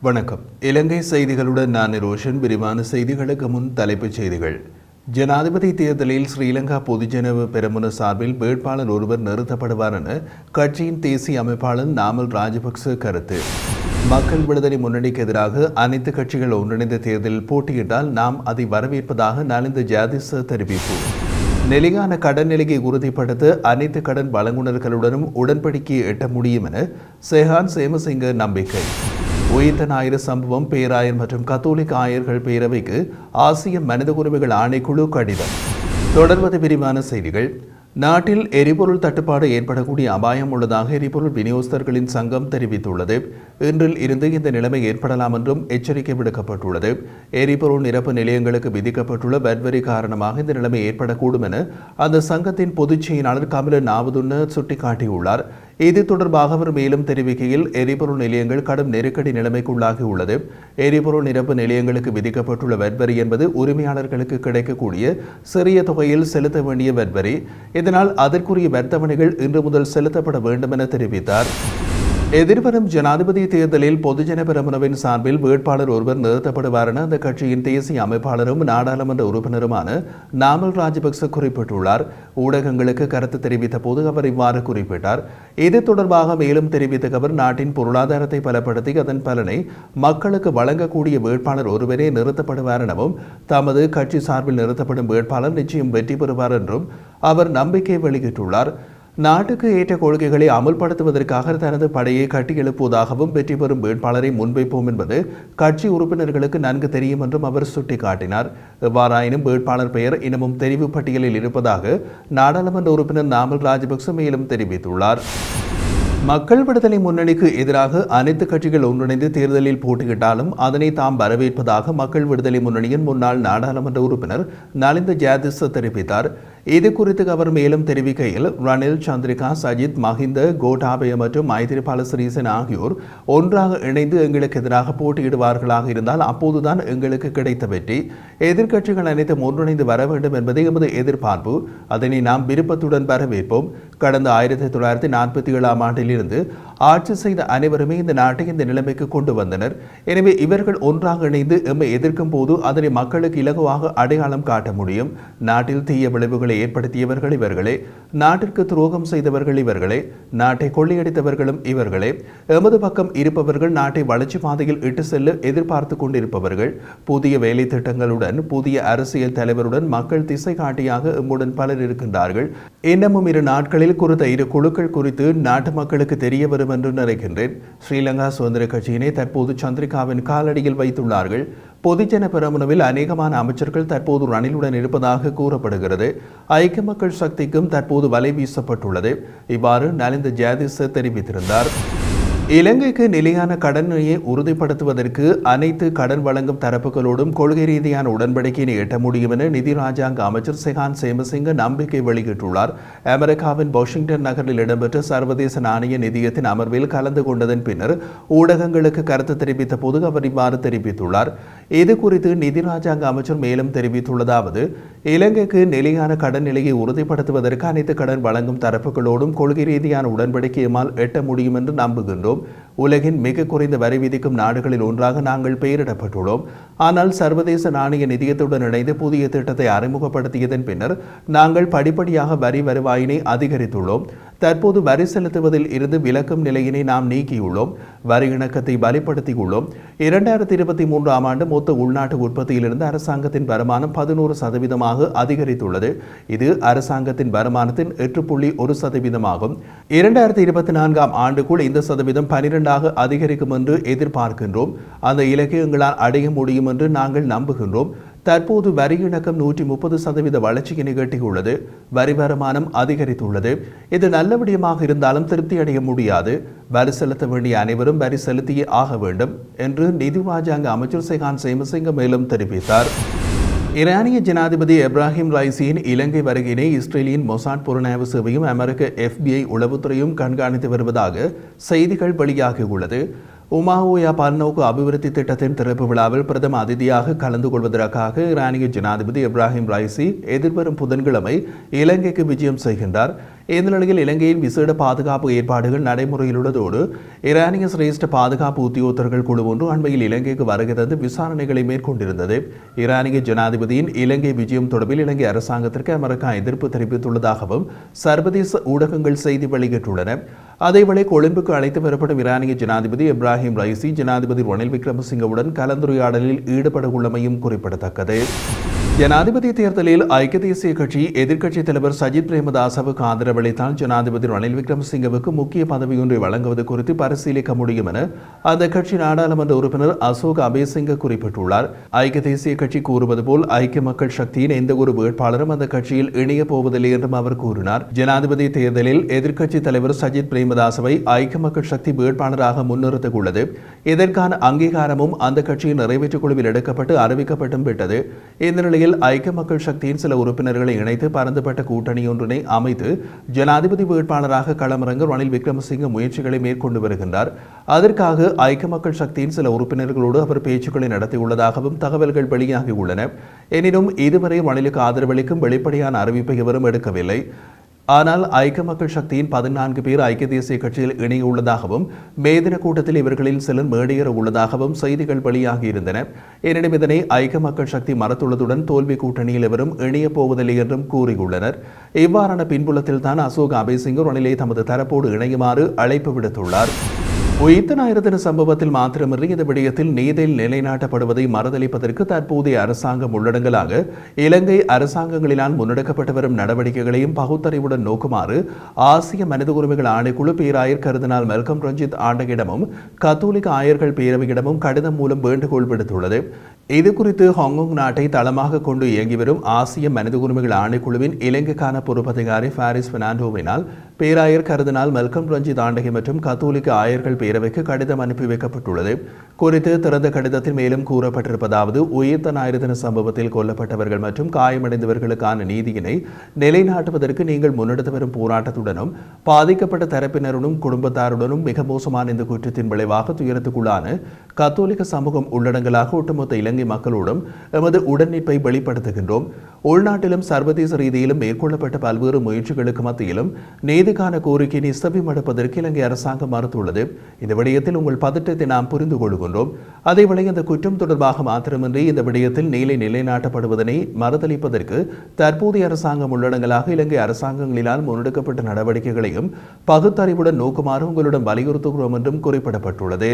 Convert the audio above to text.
வணக்கம். இலங்கை செய்திகளுடன் நான் ரோஷன். விரிவான செய்திகளுக்கு முன் தலைப்புச் செய்திகள். ஜனாதிபதி தேர்தலில் ஸ்ரீலங்கா பொதுஜன பெரமுன சார்பில் வேட்பாளர் ஒருவர் நிறுத்தப்படுவார் என கட்சியின் தேசிய அமைப்பாளர் நாமல் ராஜபக்ச கருத்து. மக்கள் விடுதலை முன்னணிக்கு எதிராக அனைத்து கட்சிகள் ஒன்றிணைந்த தேர்தலில் போட்டியிட்டால் நாம் அதை வரவேற்பதாக நலிந்த ஜாதிச தெரிவிப்பு. நிலையான கடன் நிலையை உறுதிப்படுத்த அனைத்து கடன் வழங்குநர்களுடனும் உடன்படிக்கையை எட்ட முடியும் என செஹான் சேமசிங்க நம்பிக்கை. உயிர்த்த ஞாயிறு சம்பவம் பேராயர் மற்றும் கத்தோலிக்க ஆயர்கள் பேரவைக்கு ஆசிய மனித உரிமைகள் ஆணைக்குழு கடிதம். தொடர்வது விரிவான செய்திகள். நாட்டில் எரிபொருள் தட்டுப்பாடு ஏற்படக்கூடிய அபாயம் உள்ளதாக எரிபொருள் விநியோகஸ்தர்களின் சங்கம் தெரிவித்துள்ளது. இன்றில் இருந்து இந்த நிலைமை ஏற்படலாம் என்றும் எச்சரிக்கை விடுக்கப்பட்டுள்ளது. எரிபொருள் நிரப்பு நிலையங்களுக்கு விதிக்கப்பட்டுள்ள வரி காரணமாக இந்த நிலைமை ஏற்படக்கூடும் என அந்த சங்கத்தின் பொதுச் செயலாளர் கமல நாவதுன்ன சுட்டிக்காட்டியுள்ளார். இது தொடர்பாக அவர் மேலும் தெரிவிக்கையில், எரிபொருள் நிலையங்கள் கடும் நெருக்கடி நிலைமைக்குள்ளாகியுள்ளது. எரிபொருள் நிரப்பு நிலையங்களுக்கு விதிக்கப்பட்டுள்ள வரி என்பது உரிமையாளர்களுக்கு கிடைக்கக்கூடிய சிறிய தொகையில் செலுத்த வேண்டிய வரி. இதனால் அதற்குரிய வர்த்தவணைகள் இன்று முதல் செலுத்தப்பட வேண்டும் என தெரிவித்தார். எதிர்வரும் ஜனாதிபதி தேர்தலில் பொதுஜன பெரமுனவின் சார்பில் வேட்பாளர் ஒருவர் நிறுத்தப்படுவார் என அந்த கட்சியின் தேசிய அமைப்பாளரும் நாடாளுமன்ற உறுப்பினருமான நாமல் ராஜபக்ச குறிப்பிட்டுள்ளார். ஊடகங்களுக்கு கருத்து தெரிவித்த போது அவர் இவ்வாறு குறிப்பிட்டார். இது தொடர்பாக மேலும் தெரிவித்த அவர், நாட்டின் பொருளாதாரத்தை பலப்படுத்தி அதன் பலனை மக்களுக்கு வழங்கக்கூடிய வேட்பாளர் ஒருவரே நிறுத்தப்படுவார் எனவும், தமது கட்சி சார்பில் நிறுத்தப்படும் வேட்பாளர் நிச்சயம் வெற்றி பெறுவார் என்றும் அவர் நம்பிக்கை வெளியிட்டுள்ளார். நாட்டுக்கு ஏற்ற கொள்கைகளை அமல்படுத்துவதற்காக தனது படையை கட்டியெழுப்புவதாகவும், வெற்றி பெறும் வேட்பாளரை முன்வைப்போம் என்பது கட்சி உறுப்பினர்களுக்கு நன்கு தெரியும் என்றும் அவர் சுட்டிக்காட்டினார். எவ்வாறாயினும் வேட்பாளர் பெயர் இன்னமும் தெரிவு பட்டியலில் இருப்பதாக நாடாளுமன்ற உறுப்பினர் நாமல் ராஜபக்ச மேலும் தெரிவித்துள்ளார். மக்கள் விடுதலை முன்னணிக்கு எதிராக அனைத்து கட்சிகள் ஒன்றிணைந்து தேர்தலில் போட்டியிட்டாலும் அதனை தாம் வரவேற்பதாக மக்கள் விடுதலை முன்னணியின் முன்னாள் நாடாளுமன்ற உறுப்பினர் நலிந்த ஜாதிச தெரிவித்தார். இது குறித்து அவர் மேலும் தெரிவிக்கையில், ரணில், சந்திரிகா, சஜித், மஹிந்த, கோட்டாபய மற்றும் மைத்திரிபால சிறிசேன ஆகியோர் ஒன்றாக இணைந்து எங்களுக்கு எதிராக போட்டியிடுவார்களாக இருந்தால் அப்போதுதான் எங்களுக்கு கிடைத்த வெற்றி. எதிர்க்கட்சிகள் அனைத்தும் ஒன்றிணைந்து வர வேண்டும் என்பதே எமது எதிர்பார்ப்பு. அதனை நாம் விருப்பத்துடன் வரவேற்போம். கடந்த 1947 ஆண்டில் இருந்து ஆட்சி செய்த அனைவருமே இந்த நாட்டை இந்த நிலைமைக்கு கொண்டு வந்தனர். எனவே இவர்கள் ஒன்றாக இணைந்து எம்மை எதிர்க்கும் போது அதனை மக்களுக்கு இலகுவாக அடையாளம் காட்ட முடியும். நாட்டில் தீய விளைவுகளை ஏற்படுத்தியவர்கள் இவர்களே, நாட்டிற்கு துரோகம் செய்தவர்கள் இவர்களே, நாட்டை கொள்ளையடித்தவர்களும் இவர்களே. எமது பக்கம் இருப்பவர்கள் நாட்டை வளர்ச்சி பாதையில் இட்டு செல்ல எதிர்பார்த்து கொண்டிருப்பவர்கள். புதிய வேலை திட்டங்களுடன், புதிய அரசியல் தலைவருடன் மக்கள் திசை காட்டியாக எம்முடன் பலர் இருக்கின்றார்கள். இன்னமும் 2 நாட்களில் குறித்த 2 குழுக்கள் குறித்து நாட்டு மக்களுக்கு தெரிய வரும் என்று நினைக்கின்றேன். ஸ்ரீலங்கா சுதந்திர கட்சியினை தற்போது சந்திரிகாவின் காலடியில் வைத்துள்ளார்கள். பொதுஜன பெரமுனவில் அநேகமான அமைச்சர்கள் தற்போது ரணிலுடன் இருப்பதாக கூறப்படுகிறது. ஐக்கிய மக்கள் சக்திக்கும் தற்போது வலை வீசப்பட்டுள்ளது. இவ்வாறு நலிந்த ஜாதிச தெரிவித்திருந்தார். இலங்கைக்கு நிலையான கடனை உறுதிப்படுத்துவதற்கு அனைத்து கடன் வழங்கும் தரப்புகளோடும் கொள்கை ரீதியான உடன்படிக்கையை எட்ட முடியும் என நிதி ராஜாங்க அமைச்சர் செஹான் சேமசிங்க நம்பிக்கை வெளியிட்டுள்ளார். அமெரிக்காவின் வாஷிங்டன் நகரில் இடம்பெற்ற சர்வதேச நாணய நிதியத்தின் அமர்வில் கலந்து கொண்டதன் பின்னர் ஊடகங்களுக்கு கருத்து தெரிவித்த போது அவர் இவ்வாறு தெரிவித்துள்ளார். இது குறித்து நிதி ராஜாங்க அமைச்சர் மேலும் தெரிவித்துள்ளதாவது, இலங்கைக்கு நிலையான கடன் நிலையை உறுதிப்படுத்துவதற்கு அனைத்து கடன் வழங்கும் தரப்புகளோடும் கொள்கை ரீதியான உடன்படிக்கையால் எட்ட முடியும் என்று நம்புகின்றோம். உலகின் மிக குறைந்த வரி விதிக்கும் நாடுகளில் ஒன்றாக நாங்கள் பெயரிடப்பட்டுள்ளோம். ஆனால் சர்வதேச நாணய நிதியத்துடன் இணைந்து புதிய திட்டத்தை அறிமுகப்படுத்தியதன் பின்னர் நாங்கள் படிப்படியாக வரி வருவாயினை அதிகரித்துள்ளோம். தற்போது வரி செலுத்துவதில் இருந்து விலக்கும் நிலையினை நாம் நீக்கியுள்ளோம். வரி இணக்கத்தை பலப்படுத்தியுள்ளோம். 2023 ஆண்டு மொத்த உள்நாட்டு உற்பத்தியிலிருந்து அரசாங்கத்தின் வருமானம் 11% அதிகரித்துள்ளது. இது அரசாங்கத்தின் வருமானத்தின் 8.1% 2024 ஆண்டுக்குள் இந்த சதவீதம் 12 அதிகரிக்கும் என்று எதிர்பார்க்கின்றோம். அந்த இலக்கை எங்களால் அடைய முடியும் என்று நாங்கள் நம்புகின்றோம். தற்போது வரி இணக்கம் 130% வளர்ச்சியினை எட்டியுள்ளது. வரி வருமானம் அதிகரித்துள்ளது. இது நல்ல விடயமாக இருந்தாலும் திருப்தி அடைய முடியாது. வரி செலுத்த வேண்டிய அனைவரும் வரி செலுத்தியே ஆக வேண்டும் என்று நிதி ராஜாங்க அமைச்சர் செஹான் சேமசிங்க மேலும் தெரிவித்தார். ஈரானிய ஜனாதிபதி இப்ராஹிம் ரைசியின் இலங்கை வருகையினை இஸ்ரேலின் மொசாட் புலனாய்வு சேவையும் அமெரிக்க FBI உளவுத்துறையும் கண்காணித்து வருவதாக செய்திகள் வெளியாகியுள்ளது. உமாவோயா பல்நோக்கு அபிவிருத்தி திட்டத்தின் திறப்பு விழாவில் பிரதம அதிதியாக கலந்து கொள்வதற்காக ஈரானிய ஜனாதிபதி இப்ராஹிம் ரைசி எதிர்வரும் புதன்கிழமை இலங்கைக்கு விஜயம் செய்கின்றார். இந்த நிலையில் இலங்கையின் விசேட பாதுகாப்பு ஏற்பாடுகள் நடைமுறையில் உள்ளதோடு ஈரானிய சிரேஷ்ட பாதுகாப்பு உத்தியோகத்தர்கள் குழு ஒன்று அண்மையில் இலங்கைக்கு வருகை தந்து விசாரணைகளை மேற்கொண்டிருந்தது. ஈரானிய ஜனாதிபதியின் இலங்கை விஜயம் தொடர்பில் இலங்கை அரசாங்கத்திற்கு அமெரிக்கா எதிர்ப்பு தெரிவித்துள்ளதாகவும் சர்வதேச ஊடகங்கள் செய்தி வெளியிட்டுள்ளன. அதேவேளை கொழும்புக்கு அழைத்து வரப்படும் ஈரானிய ஜனாதிபதி இப்ராஹிம் ரைசி ஜனாதிபதி ரணில் விக்ரமசிங்கவுடன் கலந்துரையாடலில் ஈடுபட உள்ளமையும் குறிப்பிடத்தக்கது. ஜனாதிபதி தேர்தலில் ஐக்கிய தேசிய கட்சி எதிர்க்கட்சித் தலைவர் சஜித் பிரேமதாசவுக்கு ஆதரவளித்தால் ஜனாதிபதி ரணில் விக்ரமசிங்கவுக்கு முக்கிய பதவி ஒன்றை வழங்குவது குறித்து பரிசீலிக்க முடியும் என அந்த கட்சி நாடாளுமன்ற உறுப்பினர் அசோக் அபேசிங்க குறிப்பிட்டுள்ளார். ஐக்கிய தேசிய கட்சி கூறுவது போல் ஐக்கிய மக்கள் சக்தியின் எந்த ஒரு வேட்பாளரும் அந்த கட்சியில் இணையப் போவதில்லை என்றும் அவர் கூறினார். ஜனாதிபதி தேர்தலில் எதிர்க்கட்சித் தலைவர் சஜித் பிரேமதாசவை ஐக்கிய மக்கள் சக்தி வேட்பாளராக முன்னிறுத்திக் உள்ளது. இதற்கான அங்கீகாரமும் அந்த கட்சியின் நிறைவேற்றுக் குழுவில் எடுக்கப்பட்டு அறிவிக்கப்பட்டும் விட்டது. இந்த நிலையில் ஐக்கிய மக்கள் சக்தியின் சில உறுப்பினர்களை இணைத்து பரந்துபட்ட கூட்டணி ஒன்றினை அமைத்து ஜனாதிபதி வேட்பாளராக களமிறங்க ரணில் விக்ரமசிங்க முயற்சிகளை மேற்கொண்டு வருகின்றார். அதற்காக ஐக்கிய மக்கள் சக்தியின் சில உறுப்பினர்களோடு அவர் பேச்சுக்களை நடத்தியுள்ளதாகவும் தகவல்கள் வெளியாகியுள்ளன. எனினும் இதுவரை ரணிலுக்கு ஆதரவளிக்கும் வெளிப்படையான அறிவிப்பை எவரும் எடுக்கவில்லை. ஆனால் ஐக்கிய மக்கள் சக்தியின் 14 பேர் ஐக்கிய தேசிய கட்சியில் இணையுள்ளதாகவும் மேதின கூட்டத்தில் இவர்களில் சிலர் மேடையேற உள்ளதாகவும் செய்திகள் வெளியாகியிருந்தன. எனினும் இதனை ஐக்கிய மக்கள் சக்தி மறுத்துள்ளதுடன் தோல்வி கூட்டணியில் எவரும் இணையப் போவதில்லை என்றும் கூறியுள்ளனர். இவ்வாறான பின்புலத்தில் தான் அசோக் அபேசிங்க ரணிலை தமது தரப்போடு இணையுமாறு அழைப்பு விடுத்துள்ளார். உயிர்த்த ஞாயிறு தின சம்பவத்தில் மாத்திரமின்றி இந்த விடயத்தில் நீதியில் நிலைநாட்டப்படுவதை மறுதளிப்பதற்கு தற்போதைய அரசாங்கம் உள்ளடங்கலாக இலங்கை அரசாங்கங்களினால் முன்னெடுக்கப்பட்டு வரும் நடவடிக்கைகளையும் பகுத்தறிவுடன் நோக்குமாறு ஆசிய மனித உரிமைகள் ஆணைக்குழு பேராயர் கருதினால் மெல்கம் ரஞ்சித் ஆண்டகிடமும் கத்தோலிக்க ஆயர்கள் பேரவையிடமும் கடிதம் மூலம் வேண்டுகோள் விடுத்துள்ளது. இதுகுறித்து ஹாங்காங் நாட்டை தளமாக கொண்டு இயங்கி வரும் ஆசிய மனித உரிமைகள் ஆணைக்குழுவின் இலங்கைக்கான பொறுப்பதிகாரி பாரிஸ் பெர்னாண்டோவினால் பேராயர் கருதினால் மெல்கம் ரஞ்சித் ஆண்டகி மற்றும் கத்தோலிக்க ஆயர்கள் பேரவைக்கு கடிதம் அனுப்பி வைக்கப்பட்டுள்ளது. குறித்து திறந்த கடிதத்தில் மேலும் கூறப்பட்டிருப்பதாவது, உயிர்த்த ஞாயிறு தின சம்பவத்தில் கொல்லப்பட்டவர்கள் மற்றும் காயமடைந்தவர்களுக்கான நீதியினை நிலைநாட்டுவதற்கு நீங்கள் முன்னெடுத்து வரும் போராட்டத்துடனும் பாதிக்கப்பட்ட தரப்பினருடனும் குடும்பத்தாருடனும் மிக மோசமான இந்த குற்றத்தின் விளைவாக துயரத்துக்குள்ளான கத்தோலிக்க சமூகம் உள்ளடங்கலாக ஒட்டுமொத்த இலங்கை மக்களோடும் எமது உடன்நிற்பை வெளிப்படுத்துகின்றோம். உள்நாட்டிலும் சர்வதேச ரீதியிலும் மேற்கொள்ளப்பட்ட பல்வேறு முயற்சிகளுக்கு மத்தியிலும் நீதிக்கான கோரிக்கையை செவிமடுப்பதற்கு இலங்கை அரசாங்கம் மறுத்துள்ளது. இந்த விடயத்தில் உங்கள் பதட்டத்தை நாம் புரிந்து கொள்கின்றோம். அதேவேளை இந்த குற்றம் தொடர்பாக மாத்திரமின்றி இந்த விடயத்தில் நீலை நிலைநாட்டப்படுவதனை மறுதளிப்பதற்கு தற்போதைய அரசாங்கம் உள்ளடங்கலாக இலங்கை அரசாங்கங்களினால் முன்னெடுக்கப்பட்ட நடவடிக்கைகளையும் பகுத்தறிவுடன் நோக்குமாறு உங்களிடம் வலியுறுத்துகிறோம் என்றும் குறிப்பிடப்பட்டுள்ளது.